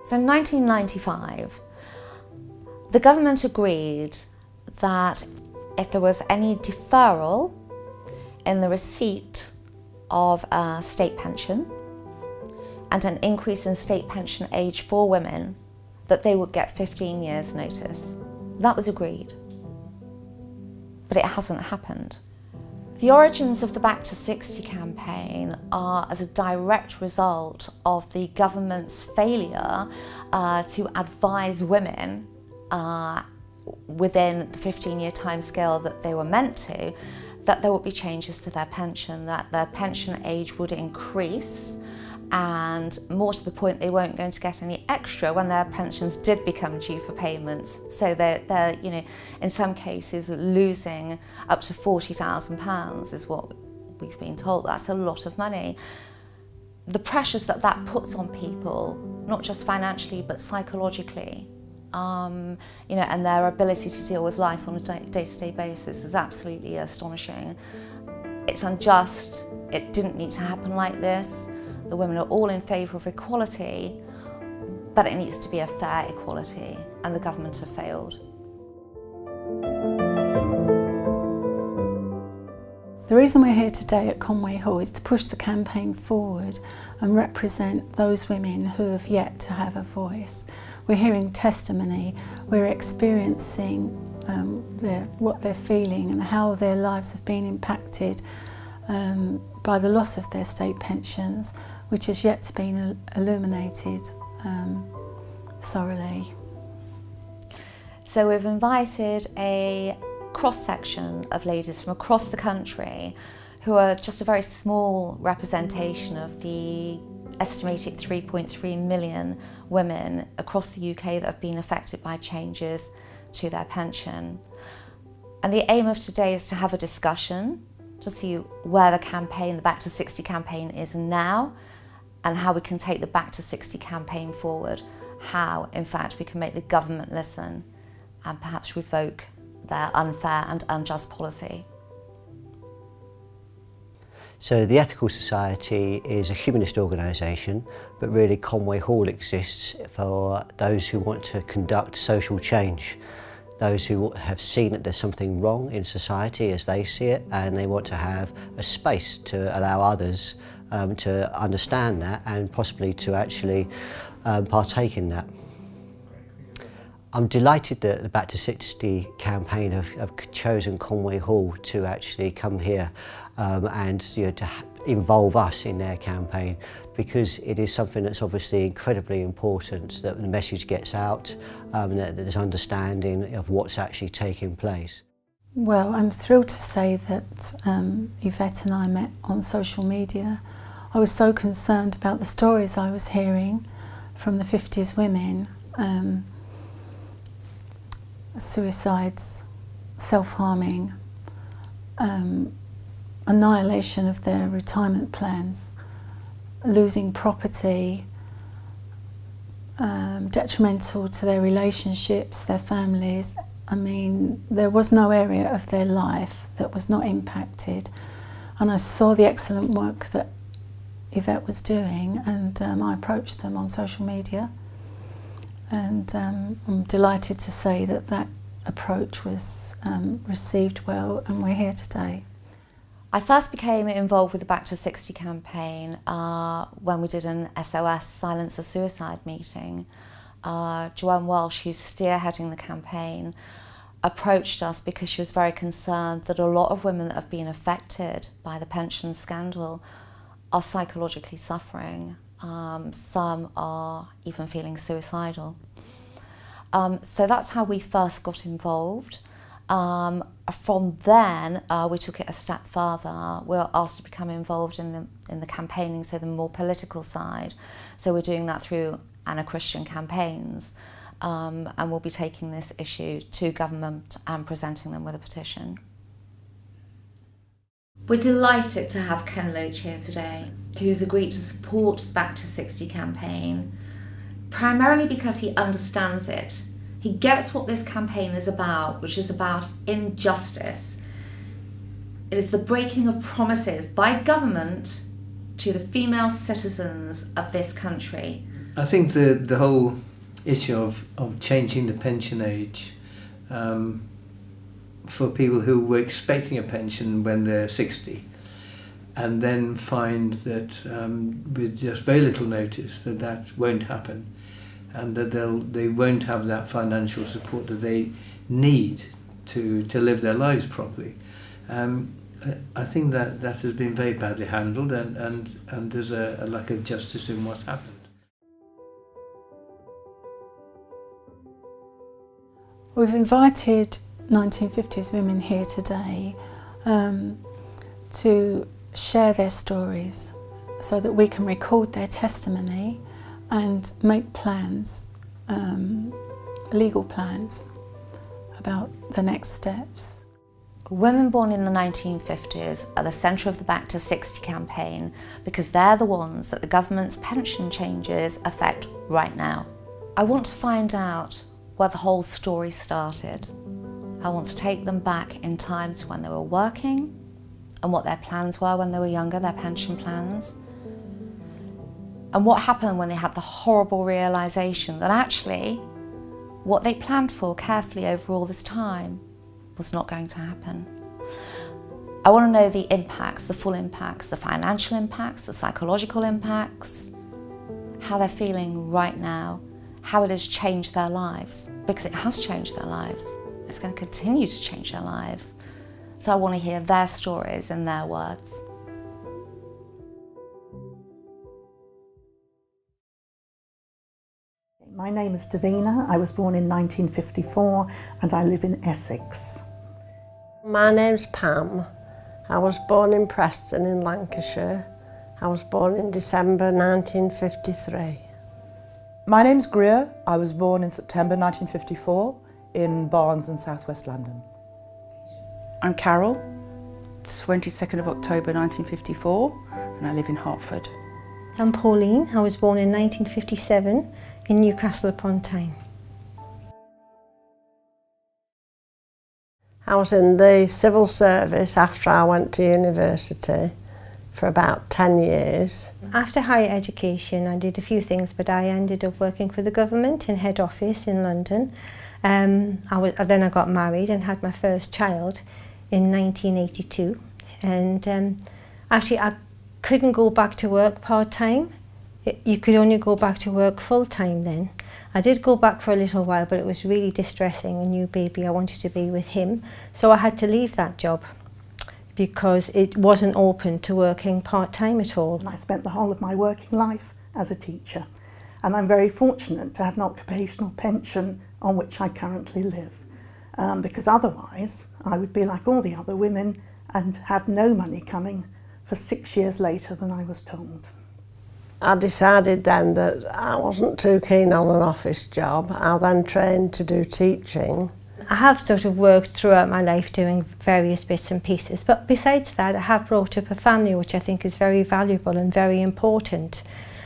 So in 1995, the government agreed that if there was any deferral in the receipt of a state pension and an increase in state pension age for women, that they would get 15 years notice. That was agreed, but it hasn't happened. The origins of the Back to 60 campaign are as a direct result of the government's failure to advise women within the 15-year timescale that they were meant to, that there would be changes to their pension, that their pension age would increase, and more to the point, they weren't going to get any extra when their pensions did become due for payments. So they're you know, in some cases losing up to £40,000 is what we've been told. That's a lot of money. The pressures that that puts on people, not just financially but psychologically, you know, and their ability to deal with life on a day-to-day basis is absolutely astonishing. It's unjust. It didn't need to happen like this. The women are all in favour of equality, but it needs to be a fair equality, and the government have failed. The reason we're here today at Conway Hall is to push the campaign forward and represent those women who have yet to have a voice. We're hearing testimony, we're experiencing what they're feeling and how their lives have been impacted by the loss of their state pensions, which has yet to be illuminated thoroughly. So we've invited a cross-section of ladies from across the country who are just a very small representation of the estimated 3.3 million women across the UK that have been affected by changes to their pension. And the aim of today is to have a discussion to see where the campaign, the Back to 60 campaign is now, and how we can take the Back to 60 campaign forward, how in fact we can make the government listen and perhaps revoke their unfair and unjust policy. So the Ethical Society is a humanist organisation, but really Conway Hall exists for those who want to conduct social change, those who have seen that there's something wrong in society as they see it, and they want to have a space to allow others to understand that and possibly to actually partake in that. I'm delighted that the Back to 60 campaign have chosen Conway Hall to actually come here and to involve us in their campaign, because it is something that's obviously incredibly important that the message gets out, and that there's understanding of what's actually taking place. Well, I'm thrilled to say that Yvette and I met on social media. I was so concerned about the stories I was hearing from the 50s women, suicides, self-harming, annihilation of their retirement plans, losing property, detrimental to their relationships, their families. I mean, there was no area of their life that was not impacted. And I saw the excellent work that Yvette was doing, and I approached them on social media. And I'm delighted to say that that approach was received well, and we're here today. I first became involved with the Back to 60 campaign when we did an SOS Silence the Suicide meeting. Joanne Welch, who's spearheading the campaign, approached us because she was very concerned that a lot of women that have been affected by the pension scandal are psychologically suffering. Some are even feeling suicidal. So that's how we first got involved. From then, we took it a step further. We were asked to become involved in the campaigning, so the more political side. So we're doing that through Christian campaigns, and we'll be taking this issue to government and presenting them with a petition. We're delighted to have Ken Loach here today, who's agreed to support the Back to 60 campaign, primarily because he understands it. He gets what this campaign is about, which is about injustice. It is the breaking of promises by government to the female citizens of this country. I think the whole issue of changing the pension age for people who were expecting a pension when they're 60 and then find that with just very little notice that won't happen, and that they won't have that financial support that they need to live their lives properly. I think that has been very badly handled, and there's a lack of justice in what's happened. We've invited 1950s women here today to share their stories so that we can record their testimony and make plans, legal plans about the next steps. Women born in the 1950s are the centre of the Back to 60 campaign because they're the ones that the government's pension changes affect right now. I want to find out where the whole story started. I want to take them back in times when they were working and what their plans were when they were younger, their pension plans. And what happened when they had the horrible realisation that actually what they planned for carefully over all this time was not going to happen. I want to know the impacts, the full impacts, the financial impacts, the psychological impacts, how they're feeling right now, how it has changed their lives, because it has changed their lives. It's going to continue to change their lives. So I want to hear their stories in their words. My name is Davina. I was born in 1954 and I live in Essex. My name's Pam. I was born in Preston in Lancashire. I was born in December 1953. My name's Greer. I was born in September 1954 in Barnes in southwest London. I'm Carol, 22nd of October 1954, and I live in Hertford. I'm Pauline. I was born in 1957 in Newcastle upon Tyne. I was in the civil service after I went to university for about 10 years. After higher education I did a few things, but I ended up working for the government in head office in London. Then I got married and had my first child in 1982, and actually I couldn't go back to work part-time. You could only go back to work full-time then. I did go back for a little while, but it was really distressing, a new baby. I wanted to be with him, so I had to leave that job because it wasn't open to working part-time at all. I spent the whole of my working life as a teacher, and I'm very fortunate to have an occupational pension on which I currently live, because otherwise I would be like all the other women and have no money coming for 6 years later than I was told. I decided then that I wasn't too keen on an office job. I then trained to do teaching. I have sort of worked throughout my life doing various bits and pieces, but besides that I have brought up a family which I think is very valuable and very important.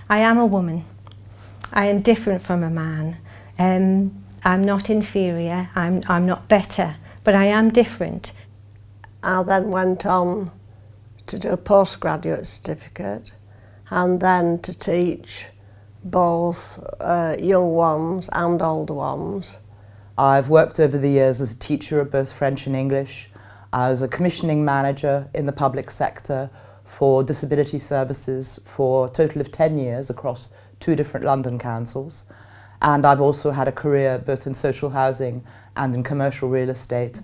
I am a woman. I am different from a man. I'm not inferior, I'm not better, but I am different. I then went on to do a postgraduate certificate and then to teach both young ones and older ones. I've worked over the years as a teacher of both French and English. I was a commissioning manager in the public sector for disability services for a total of 10 years across 2 different London councils. And I've also had a career both in social housing and in commercial real estate.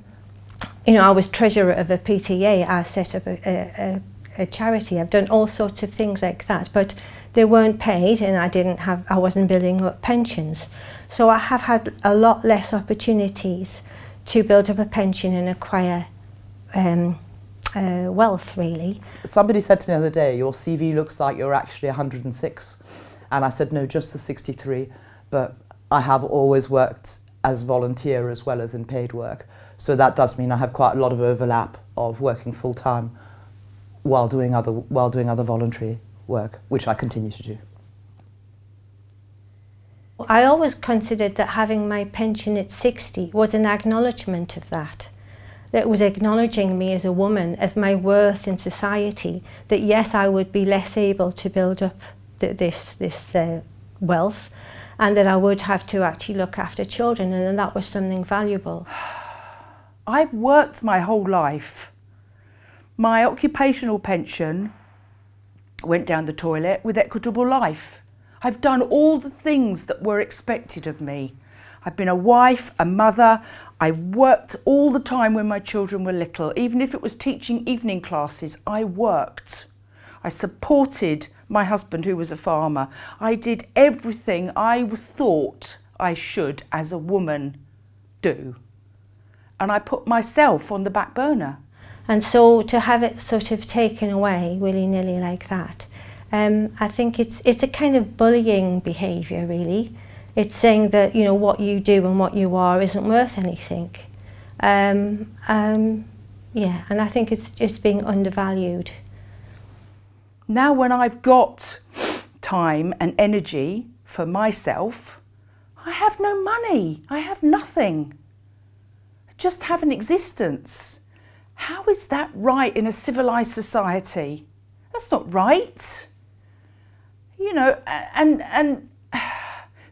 You know, I was treasurer of a PTA. I set up a charity. I've done all sorts of things like that, but they weren't paid, and I wasn't building up pensions. So I have had a lot less opportunities to build up a pension and acquire wealth, really. Somebody said to me the other day, your CV looks like you're actually 106. And I said, no, just the 63. But I have always worked as volunteer as well as in paid work. So that does mean I have quite a lot of overlap of working full-time while doing other voluntary work, which I continue to do. I always considered that having my pension at 60 was an acknowledgement of that. That was acknowledging me as a woman, of my worth in society, that yes, I would be less able to build up this wealth, and that I would have to actually look after children, and that was something valuable. I've worked my whole life. My occupational pension went down the toilet with Equitable Life. I've done all the things that were expected of me. I've been a wife, a mother. I worked all the time when my children were little. Even if it was teaching evening classes, I worked. I supported my husband, who was a farmer. I did everything I thought I should as a woman do. And I put myself on the back burner. And so to have it sort of taken away willy-nilly like that, I think it's a kind of bullying behaviour, really. It's saying that, you know, what you do and what you are isn't worth anything. Yeah, and I think it's just being undervalued. Now when I've got time and energy for myself, I have no money, I have nothing. I just have an existence. How is that right in a civilised society? That's not right. You know, and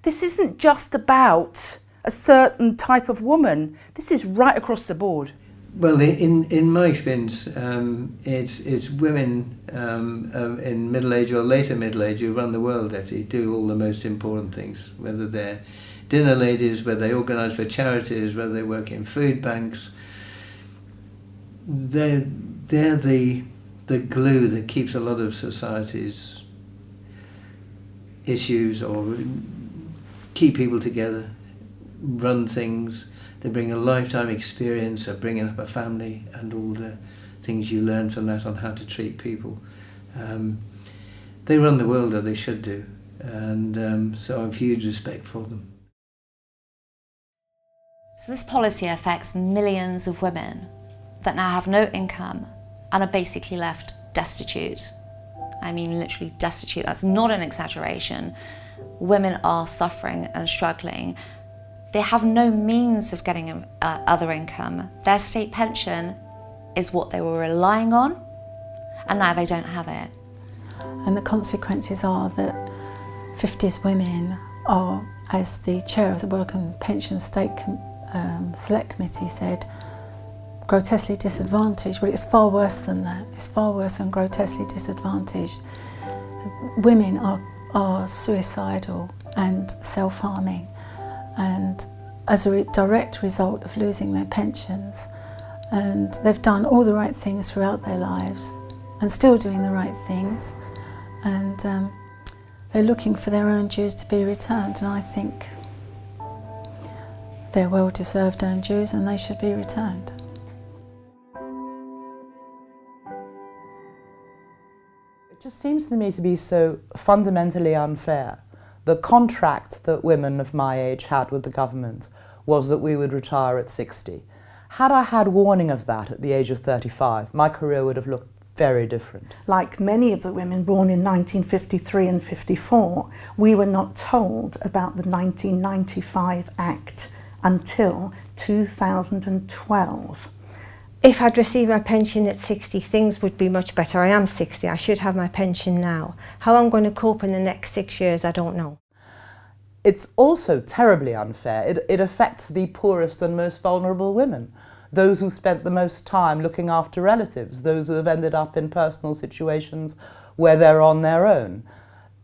this isn't just about a certain type of woman. This is right across the board. Well, in my experience, it's women in middle age or later middle age who run the world, actually do all the most important things, whether they're dinner ladies, whether they organise for charities, whether they work in food banks. They're the glue that keeps a lot of societies' issues or keep people together, run things. They bring a lifetime experience of bringing up a family and all the things you learn from that on how to treat people. They run the world, or they should do, and so I have huge respect for them. So this policy affects millions of women that now have no income and are basically left destitute. I mean, literally destitute. That's not an exaggeration. Women are suffering and struggling. They have no means of getting other income. Their state pension is what they were relying on, and now they don't have it. And the consequences are that 50s women are, as the chair of the Work and Pension State Select Committee said, grotesquely disadvantaged. Well, it's far worse than that. It's far worse than grotesquely disadvantaged. Women are suicidal and self-harming, and as a direct result of losing their pensions. And they've done all the right things throughout their lives and still doing the right things, and they're looking for their own dues to be returned, and I think they're well-deserved earned dues and they should be returned. It just seems to me to be so fundamentally unfair. The contract that women of my age had with the government was that we would retire at 60. Had I had warning of that at the age of 35, my career would have looked very different. Like many of the women born in 1953 and 54, we were not told about the 1995 Act until 2012. If I'd received my pension at 60, things would be much better. I am 60, I should have my pension now. How I'm going to cope in the next 6 years, I don't know. It's also terribly unfair. It affects the poorest and most vulnerable women, those who spent the most time looking after relatives, those who have ended up in personal situations where they're on their own.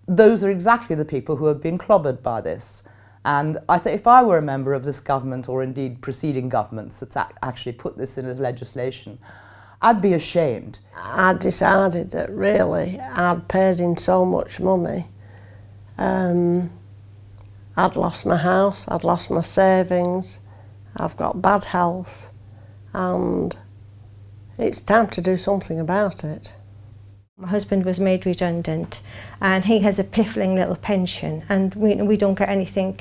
Those are exactly the people who have been clobbered by this. And I think if I were a member of this government, or indeed preceding governments that actually put this in as legislation, I'd be ashamed. I decided that really I'd paid in so much money. I'd lost my house, I'd lost my savings, I've got bad health, and it's time to do something about it. My husband was made redundant and he has a piffling little pension, and we don't get anything.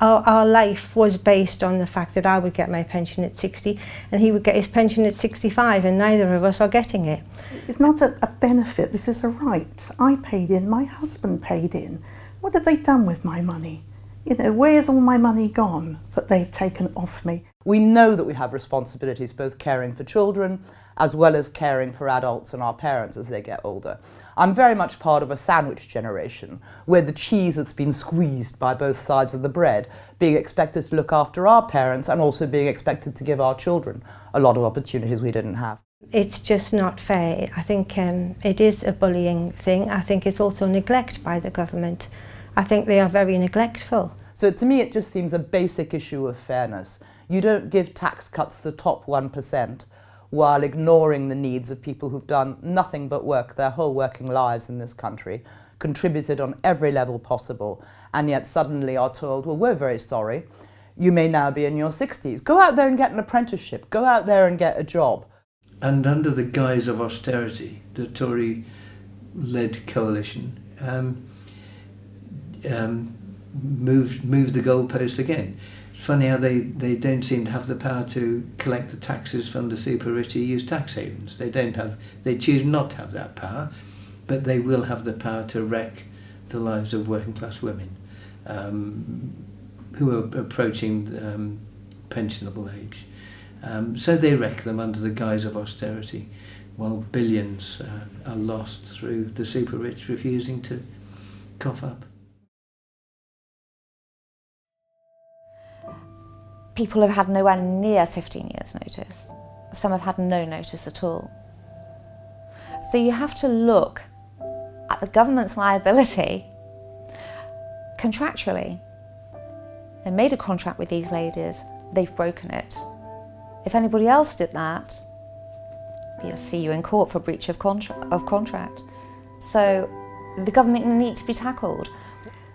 Our life was based on the fact that I would get my pension at 60 and he would get his pension at 65, and neither of us are getting it. It's not a benefit, this is a right. I paid in, my husband paid in. What have they done with my money? You know, where's all my money gone that they've taken off me? We know that we have responsibilities both caring for children as well as caring for adults and our parents as they get older. I'm very much part of a sandwich generation, where the cheese that's been squeezed by both sides of the bread, being expected to look after our parents and also being expected to give our children a lot of opportunities we didn't have. It's just not fair. I think it is a bullying thing. I think it's also neglect by the government. I think they are very neglectful. So to me it just seems a basic issue of fairness. You don't give tax cuts to the top 1% while ignoring the needs of people who've done nothing but work their whole working lives in this country, contributed on every level possible, and yet suddenly are told, well, we're very sorry, you may now be in your 60s. Go out there and get an apprenticeship. Go out there and get a job. And under the guise of austerity, the Tory-led coalition moved the goalpost again. It's funny how they don't seem to have the power to collect the taxes from the super rich who use tax havens. They choose not to have that power, but they will have the power to wreck the lives of working class women who are approaching pensionable age. So they wreck them under the guise of austerity, while billions are lost through the super rich refusing to cough up. People have had nowhere near 15 years notice. Some have had no notice at all. So you have to look at the government's liability contractually. They made a contract with these ladies, they've broken it. If anybody else did that, we'll see you in court for breach of contract. So the government needs to be tackled.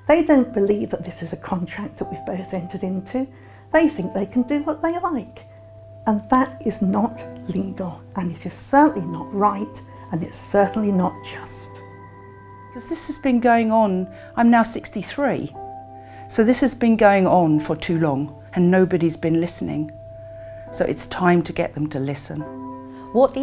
They don't believe that this is a contract that we've both entered into. They think they can do what they like. And that is not legal, and it is certainly not right, and it's certainly not just. Because this has been going on, I'm now 63, so this has been going on for too long and nobody's been listening. So it's time to get them to listen. What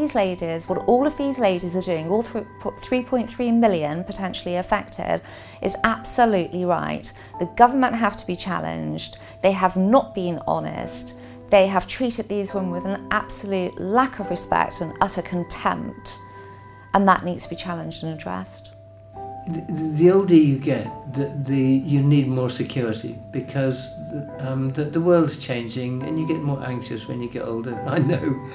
all of these ladies are doing, all 3.3 million potentially affected, is absolutely right. The government have to be challenged. They have not been honest. They have treated these women with an absolute lack of respect and utter contempt, and that needs to be challenged and addressed. The older you get, you need more security, because the world's changing and you get more anxious when you get older. I know,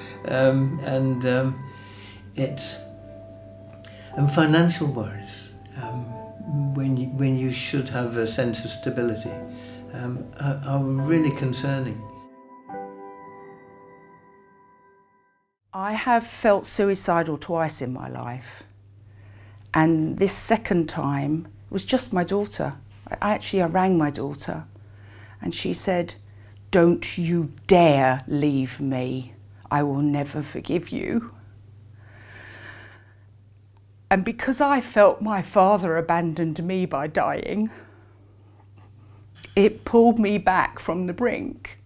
and financial worries when you should have a sense of stability are really concerning. I have felt suicidal twice in my life. And this second time was just my daughter. I rang my daughter and she said, "Don't you dare leave me. I will never forgive you." And because I felt my father abandoned me by dying, it pulled me back from the brink.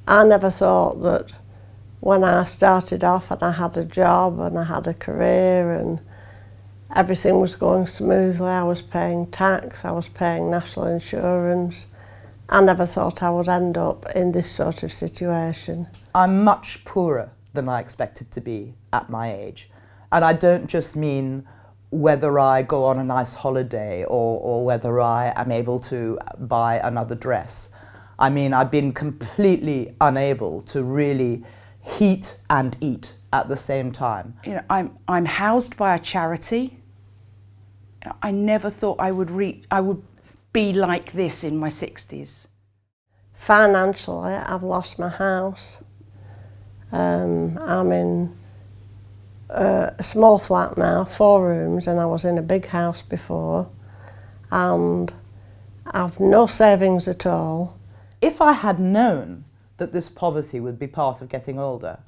I never thought that when I started off and I had a job and I had a career and everything was going smoothly, I was paying tax, I was paying national insurance, I never thought I would end up in this sort of situation. I'm much poorer than I expected to be at my age. And I don't just mean whether I go on a nice holiday or whether I am able to buy another dress. I mean, I've been completely unable to really heat and eat at the same time. You know, I'm housed by a charity. I never thought I would be like this in my 60s. Financially, I've lost my house. I'm in a small flat now, 4 rooms, and I was in a big house before, and I've no savings at all. If I had known that this poverty would be part of getting older,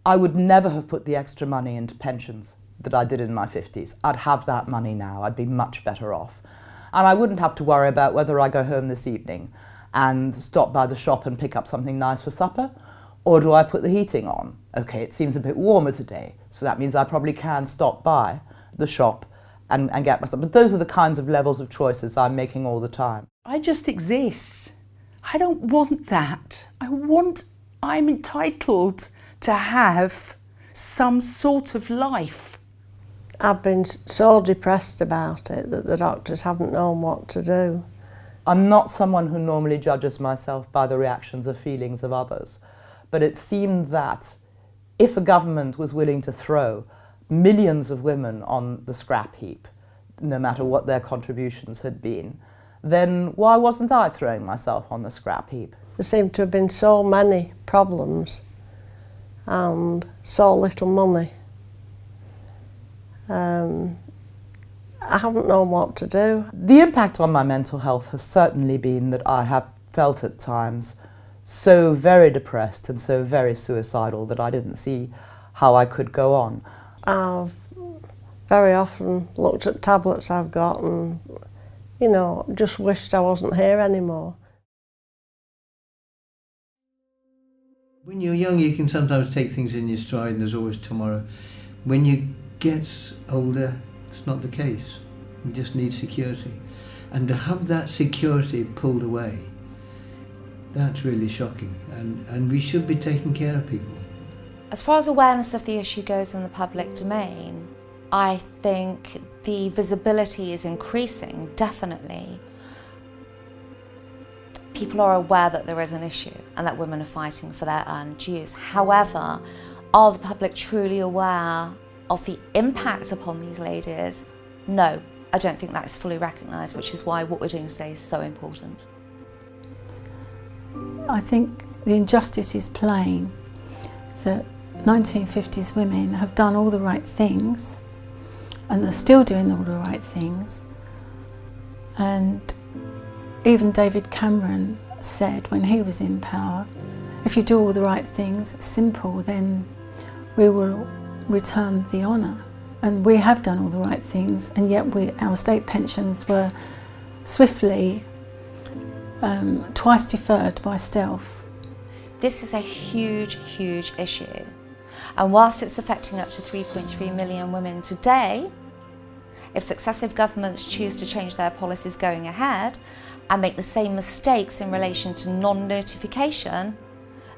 I would never have put the extra money into pensions that I did in my 50s. I'd have that money now, I'd be much better off. And I wouldn't have to worry about whether I go home this evening and stop by the shop and pick up something nice for supper, or do I put the heating on? Okay, it seems a bit warmer today, so that means I probably can stop by the shop and get myself. But those are the kinds of levels of choices I'm making all the time. I just exist. I don't want that. I'm entitled to have some sort of life. I've been so depressed about it that the doctors haven't known what to do. I'm not someone who normally judges myself by the reactions or feelings of others, but it seemed that if a government was willing to throw millions of women on the scrap heap, no matter what their contributions had been, then why wasn't I throwing myself on the scrap heap? There seem to have been so many problems and so little money. I haven't known what to do. The impact on my mental health has certainly been that I have felt at times so very depressed and so very suicidal that I didn't see how I could go on. I've very often looked at tablets I've got and, you know, just wished I wasn't here anymore. When you're young, you can sometimes take things in your stride and there's always tomorrow. When you get older, it's not the case. You just need security. And to have that security pulled away, that's really shocking. And we should be taking care of people. As far as awareness of the issue goes in the public domain, I think the visibility is increasing, definitely. People are aware that there is an issue and that women are fighting for their earned dues. However, are the public truly aware of the impact upon these ladies? No, I don't think that is fully recognised, which is why what we're doing today is so important. I think the injustice is plain that 1950s women have done all the right things and they're still doing all the right things. And even David Cameron said when he was in power, if you do all the right things, it's simple, then we will return the honour. And we have done all the right things, and yet our state pensions were swiftly twice deferred by stealth. This is a huge, huge issue. And whilst it's affecting up to 3.3 million women today, if successive governments choose to change their policies going ahead and make the same mistakes in relation to non-notification,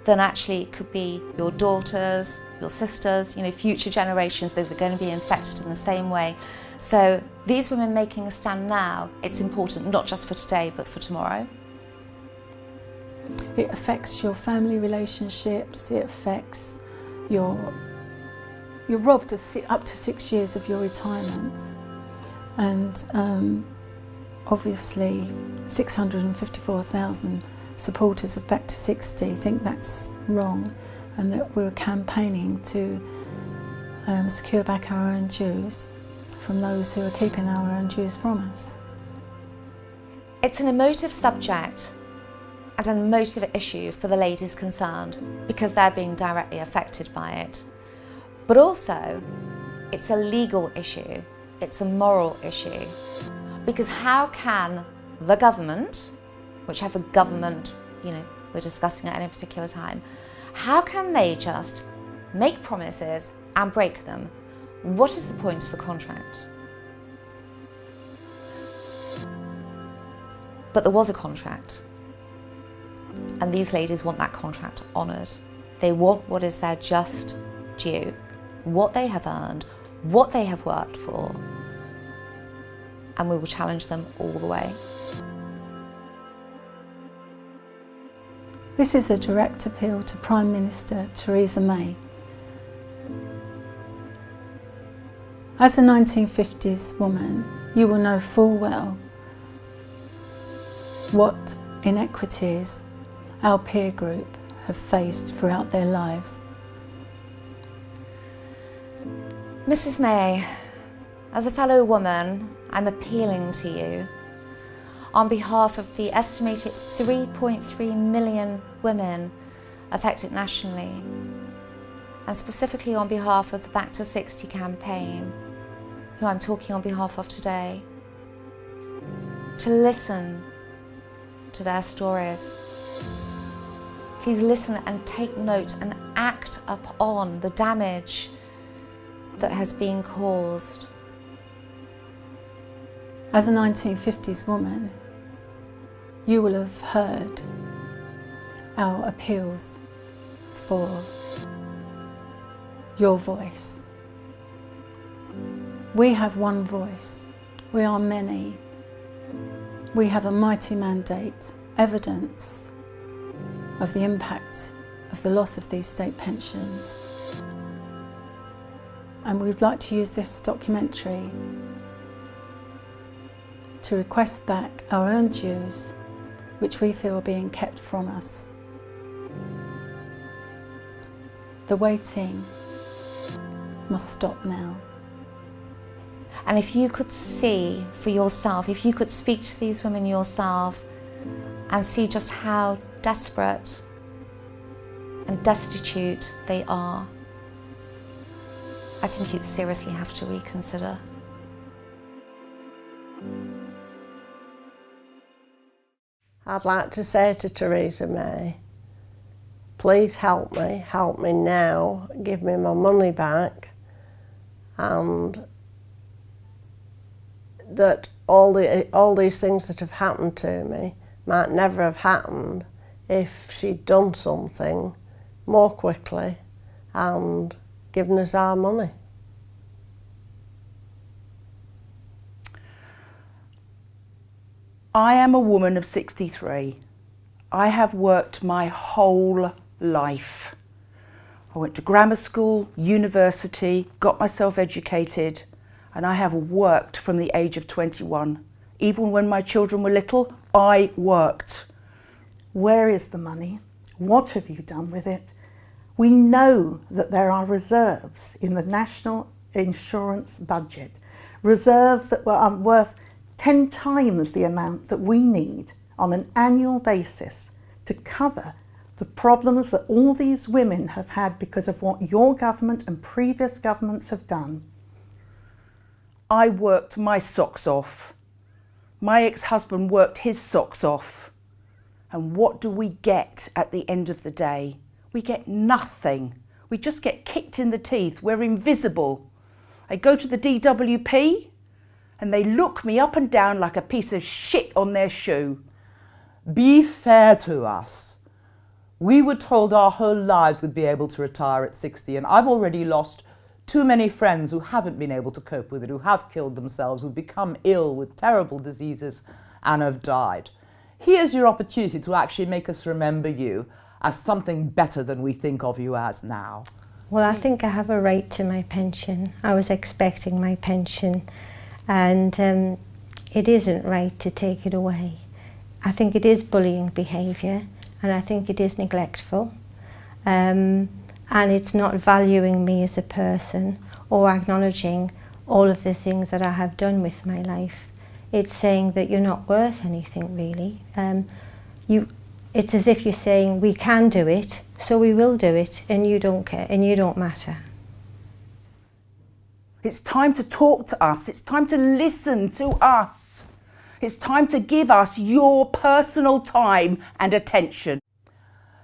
then actually it could be your daughters, your sisters, future generations that are going to be infected in the same way. So these women making a stand now, it's important not just for today but for tomorrow. It affects your family relationships, it affects you're robbed of up to 6 years of your retirement. And obviously 654,000 supporters of Back to 60 think that's wrong, and that we're campaigning to secure back our own dues from those who are keeping our own dues from us. It's an emotive subject and an emotive issue for the ladies concerned because they're being directly affected by it. But also, it's a legal issue, it's a moral issue. Because how can the government, whichever government we're discussing at any particular time, how can they just make promises and break them? What is the point of a contract? But there was a contract, and these ladies want that contract honoured. They want what is their just due, what they have earned, what they have worked for, and we will challenge them all the way. This is a direct appeal to Prime Minister Theresa May. As a 1950s woman, you will know full well what inequities our peer group have faced throughout their lives. Mrs. May, as a fellow woman, I'm appealing to you on behalf of the estimated 3.3 million women affected nationally, and specifically on behalf of the Back to 60 campaign, who I'm talking on behalf of today, to listen to their stories. Please listen and take note and act upon the damage that has been caused. As a 1950s woman, you will have heard our appeals for your voice. We have one voice. We are many. We have a mighty mandate, evidence of the impact of the loss of these state pensions. And we would like to use this documentary to request back our earned dues, which we feel are being kept from us. The waiting must stop now. And if you could see for yourself, if you could speak to these women yourself and see just how desperate and destitute they are, I think you'd seriously have to reconsider. I'd like to say to Theresa May, please help me now, give me my money back, and that all these things that have happened to me might never have happened if she'd done something more quickly and given us our money. I am a woman of 63. I have worked my whole life. I went to grammar school, university, got myself educated, and I have worked from the age of 21. Even when my children were little, I worked. Where is the money? What have you done with it? We know that there are reserves in the national insurance budget, reserves that are worth 10 times the amount that we need on an annual basis to cover the problems that all these women have had because of what your government and previous governments have done. I worked my socks off. My ex-husband worked his socks off. And what do we get at the end of the day? We get nothing. We just get kicked in the teeth. We're invisible. I go to the DWP and they look me up and down like a piece of shit on their shoe. Be fair to us. We were told our whole lives we'd be able to retire at 60, and I've already lost too many friends who haven't been able to cope with it, who have killed themselves, who've become ill with terrible diseases and have died. Here's your opportunity to actually make us remember you as something better than we think of you as now. Well, I think I have a right to my pension. I was expecting my pension, and it isn't right to take it away. I think it is bullying behaviour, and I think it is neglectful. And it's not valuing me as a person or acknowledging all of the things that I have done with my life. It's saying that you're not worth anything, really. It's as if you're saying, we can do it, so we will do it, and you don't care, and you don't matter. It's time to talk to us. It's time to listen to us. It's time to give us your personal time and attention.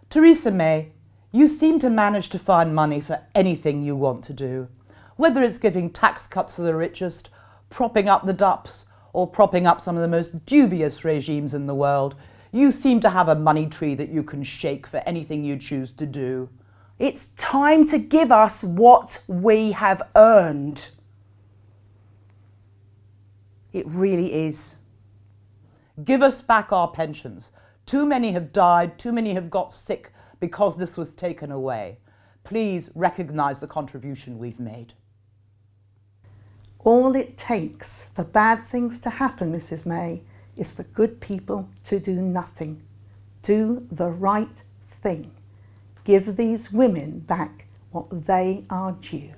Theresa May, you seem to manage to find money for anything you want to do. Whether it's giving tax cuts to the richest, propping up the DUPs, or propping up some of the most dubious regimes in the world, you seem to have a money tree that you can shake for anything you choose to do. It's time to give us what we have earned. It really is. Give us back our pensions. Too many have died, too many have got sick because this was taken away. Please recognise the contribution we've made. All it takes for bad things to happen, Mrs. May, is for good people to do nothing. Do the right thing. Give these women back what they are due.